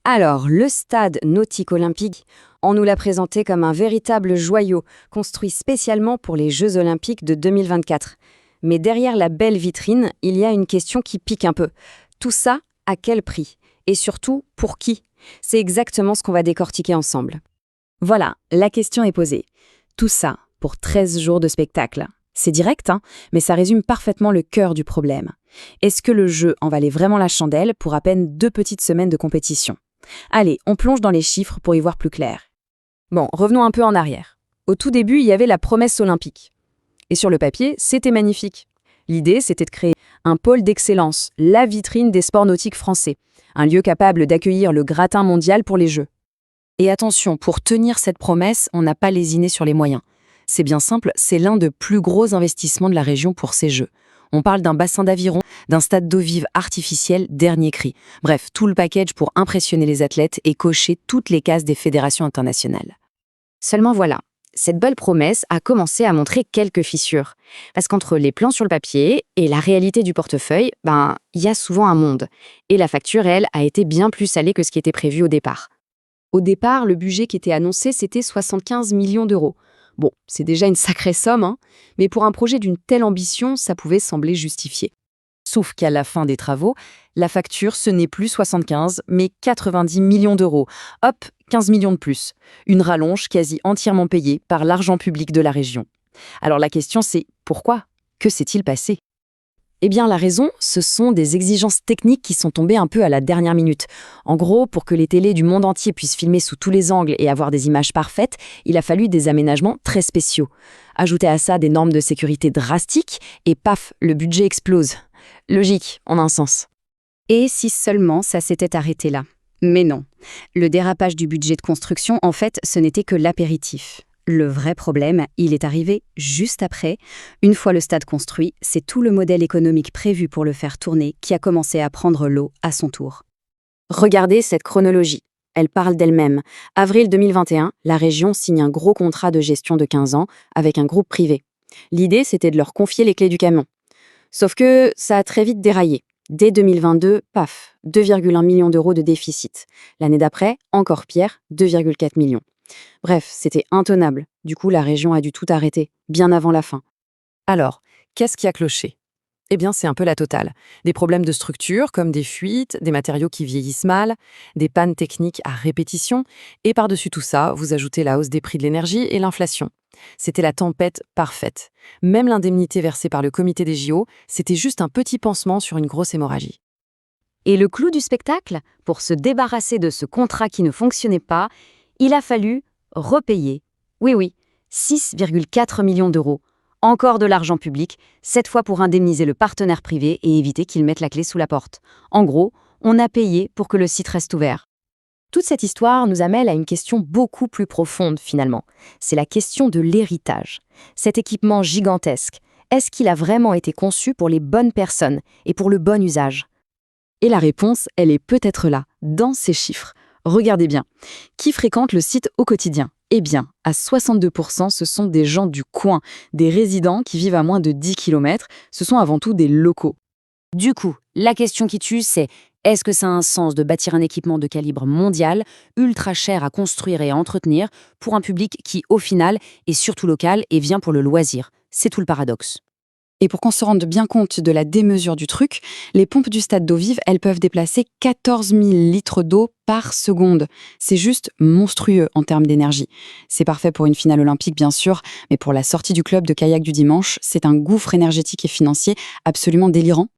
Alors, le stade nautique olympique, on nous l'a présenté comme un véritable joyau, construit spécialement pour les Jeux olympiques de 2024. Mais derrière la belle vitrine, il y a une question qui pique un peu. Tout ça, à quel prix? Et surtout, pour qui? C'est exactement ce qu'on va décortiquer ensemble. Voilà, la question est posée. Tout ça pour 13 jours de spectacle. C'est direct, hein, mais ça résume parfaitement le cœur du problème. Est-ce que le jeu en valait vraiment la chandelle pour à peine 2 petites semaines de compétition? Allez, on plonge dans les chiffres pour y voir plus clair. Bon, revenons un peu en arrière. Au tout début, il y avait la promesse olympique. Et sur le papier, c'était magnifique. L'idée, c'était de créer un pôle d'excellence, la vitrine des sports nautiques français, un lieu capable d'accueillir le gratin mondial pour les Jeux. Et attention, pour tenir cette promesse, on n'a pas lésiné sur les moyens. C'est bien simple, c'est l'un des plus gros investissements de la région pour ces Jeux. On parle d'un bassin d'aviron, d'un stade d'eau vive artificiel, dernier cri. Bref, tout le package pour impressionner les athlètes et cocher toutes les cases des fédérations internationales. Seulement voilà, cette belle promesse a commencé à montrer quelques fissures. Parce qu'entre les plans sur le papier et la réalité du portefeuille, il y a souvent un monde. Et la facture, elle, a été bien plus salée que ce qui était prévu au départ. Au départ, le budget qui était annoncé, c'était 75 millions d'euros. Bon, c'est déjà une sacrée somme, hein, mais pour un projet d'une telle ambition, ça pouvait sembler justifié. Sauf qu'à la fin des travaux, la facture, ce n'est plus 75, mais 90 millions d'euros. Hop, 15 millions de plus. Une rallonge quasi entièrement payée par l'argent public de la région. Alors la question c'est, pourquoi? Que s'est-il passé? Eh bien la raison, ce sont des exigences techniques qui sont tombées un peu à la dernière minute. En gros, pour que les télés du monde entier puissent filmer sous tous les angles et avoir des images parfaites, il a fallu des aménagements très spéciaux. Ajoutez à ça des normes de sécurité drastiques et paf, le budget explose. Logique, en un sens. Et si seulement ça s'était arrêté là? Mais non. Le dérapage du budget de construction, en fait, ce n'était que l'apéritif. Le vrai problème, il est arrivé juste après. Une fois le stade construit, c'est tout le modèle économique prévu pour le faire tourner qui a commencé à prendre l'eau à son tour. Regardez cette chronologie. Elle parle d'elle-même. Avril 2021, la région signe un gros contrat de gestion de 15 ans avec un groupe privé. L'idée, c'était de leur confier les clés du camion. Sauf que ça a très vite déraillé. Dès 2022, paf, 2,1 millions d'euros de déficit. L'année d'après, encore pire, 2,4 millions. Bref, c'était intenable. Du coup, la région a dû tout arrêter, bien avant la fin. Alors, qu'est-ce qui a cloché? Eh bien, c'est un peu la totale. Des problèmes de structure, comme des fuites, des matériaux qui vieillissent mal, des pannes techniques à répétition, et par-dessus tout ça, vous ajoutez la hausse des prix de l'énergie et l'inflation. C'était la tempête parfaite. Même l'indemnité versée par le comité des JO, c'était juste un petit pansement sur une grosse hémorragie. Et le clou du spectacle, pour se débarrasser de ce contrat qui ne fonctionnait pas, il a fallu repayer. Oui, 6,4 millions d'euros. Encore de l'argent public, cette fois pour indemniser le partenaire privé et éviter qu'il mette la clé sous la porte. En gros, on a payé pour que le site reste ouvert. Toute cette histoire nous amène à une question beaucoup plus profonde finalement. C'est la question de l'héritage. Cet équipement gigantesque, est-ce qu'il a vraiment été conçu pour les bonnes personnes et pour le bon usage? Et la réponse, elle est peut-être là, dans ces chiffres. Regardez bien. Qui fréquente le site au quotidien? Eh bien, à 62%, ce sont des gens du coin, des résidents qui vivent à moins de 10 km. Ce sont avant tout des locaux. Du coup, la question qui tue, c'est est-ce que ça a un sens de bâtir un équipement de calibre mondial, ultra cher à construire et à entretenir, pour un public qui, au final, est surtout local et vient pour le loisir? C'est tout le paradoxe. Et pour qu'on se rende bien compte de la démesure du truc, les pompes du stade d'eau vive, elles peuvent déplacer 14 000 litres d'eau par seconde. C'est juste monstrueux en termes d'énergie. C'est parfait pour une finale olympique, bien sûr, mais pour la sortie du club de kayak du dimanche, c'est un gouffre énergétique et financier absolument délirant.